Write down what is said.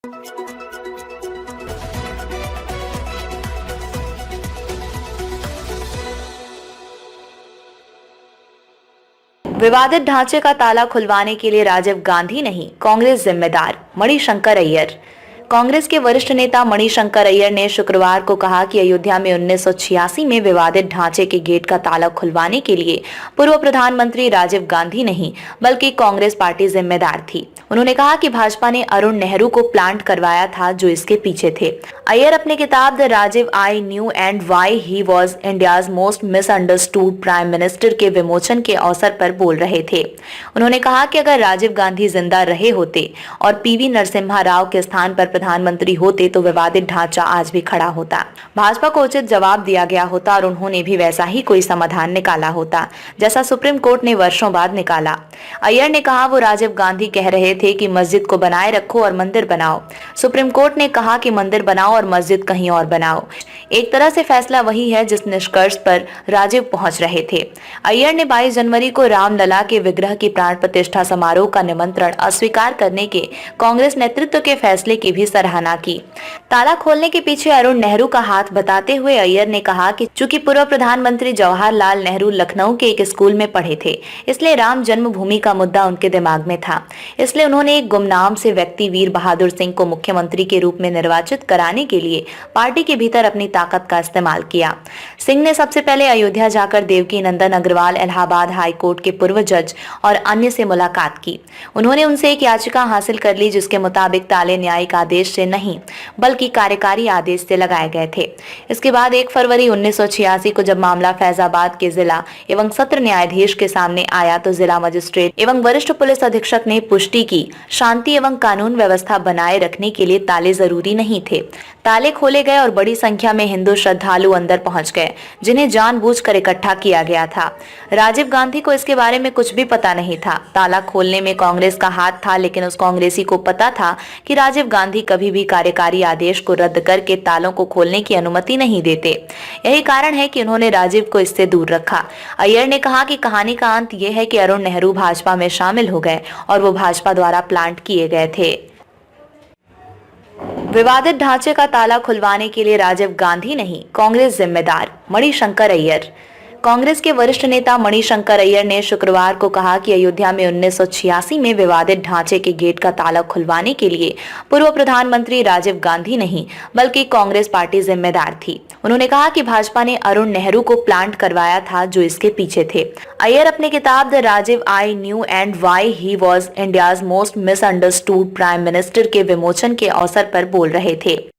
विवादित ढांचे का ताला खुलवाने के लिए राजीव गांधी नहीं, कांग्रेस जिम्मेदार, मणिशंकर अय्यर। कांग्रेस के वरिष्ठ नेता मणिशंकर अय्यर ने शुक्रवार को कहा कि अयोध्या में 1986 में विवादित ढांचे के गेट का ताला खुलवाने के लिए पूर्व प्रधानमंत्री राजीव गांधी नहीं बल्कि कांग्रेस पार्टी जिम्मेदार थी। उन्होंने कहा कि भाजपा ने अरुण नेहरू को प्लांट करवाया था जो इसके पीछे थे। अय्यर अपनी किताब the Rajiv I knew and why he was India's most misunderstood prime minister के विमोचन के अवसर पर बोल रहे थे। उन्होंने कहा कि अगर राजीव गांधी जिंदा रहे होते और पीवी नरसिम्हा राव के स्थान पर प्रधानमंत्री होते तो विवादित ढांचा आज भी खड़ा होता, भाजपा को उचित जवाब दिया गया होता और उन्होंने भी वैसा ही कोई समाधान निकाला होता जैसा सुप्रीम कोर्ट ने वर्षों बाद निकाला। अय्यर ने कहा वो राजीव गांधी कह रहे थे कि मस्जिद को बनाए रखो और मंदिर बनाओ। सुप्रीम कोर्ट ने कहा कि मंदिर बनाओ और मस्जिद कहीं और बनाओ। एक तरह से फैसला वही है जिस निष्कर्ष पर राजीव पहुंच रहे थे। अय्यर ने 22 जनवरी को रामलला के विग्रह की प्राण प्रतिष्ठा समारोह का निमंत्रण अस्वीकार करने के कांग्रेस नेतृत्व के फैसले की भी सराहना की। ताला खोलने के पीछे अरुण नेहरू का हाथ बताते हुए अय्यर ने कहा कि चूंकि पूर्व प्रधानमंत्री जवाहरलाल नेहरू लखनऊ के एक स्कूल में पढ़े थे, इसलिए राम जन्मभूमि का मुद्दा उनके दिमाग में था। इसलिए उन्होंने एक गुमनाम से व्यक्ति वीर बहादुर सिंह को मुख्यमंत्री के रूप में निर्वाचित कराने के लिए पार्टी के भीतर अपनी ताकत का इस्तेमाल किया। सिंह ने सबसे पहले अयोध्या जाकर देवकी नंदन अग्रवाल, इलाहाबाद हाई कोर्ट के पूर्व जज और अन्य से मुलाकात की। उन्होंने उनसे एक याचिका हासिल कर ली जिसके मुताबिक ताले न्यायिक आदेश से नहीं बल्कि कार्यकारी आदेश से लगाए गए थे। इसके बाद 1 फरवरी 1986 को जब मामला फैजाबाद के जिला एवं सत्र न्यायाधीश के सामने आया तो जिला मजिस्ट्रेट एवं वरिष्ठ पुलिस अधीक्षक ने पुष्टि की शांति एवं कानून व्यवस्था बनाए रखने के लिए ताले जरूरी नहीं थे। ताले खोले गए और बड़ी संख्या में हिंदू श्रद्धालु अंदर पहुंच गए जिन्हें जानबूझकर इकट्ठा किया गया था। राजीव गांधी को इसके बारे में कुछ भी पता नहीं था। ताला खोलने में कांग्रेस का हाथ था, लेकिन उस कांग्रेसी को पता था कि राजीव गांधी कभी भी कार्यकारी आदेश को रद्द करके तालों को खोलने की अनुमति नहीं देते। यही कारण है कि उन्होंने राजीव को इससे दूर रखा। अय्यर ने कहा कि कहानी का अंत यह है कि अरुण नेहरू भाजपा में शामिल हो गए और वो भाजपा द्वारा प्लांट किए गए थे। विवादित ढांचे का ताला खुलवाने के लिए राजीव गांधी नहीं, कांग्रेस जिम्मेदार, मणिशंकर अय्यर। कांग्रेस के वरिष्ठ नेता मणिशंकर अय्यर ने शुक्रवार को कहा कि अयोध्या में 1986 में विवादित ढांचे के गेट का ताला खुलवाने के लिए पूर्व प्रधानमंत्री राजीव गांधी नहीं बल्कि कांग्रेस पार्टी जिम्मेदार थी। उन्होंने कहा कि भाजपा ने अरुण नेहरू को प्लांट करवाया था जो इसके पीछे थे। अय्यर अपनी किताब the Rajiv I knew and why he was India's most misunderstood prime minister के विमोचन के अवसर पर बोल रहे थे।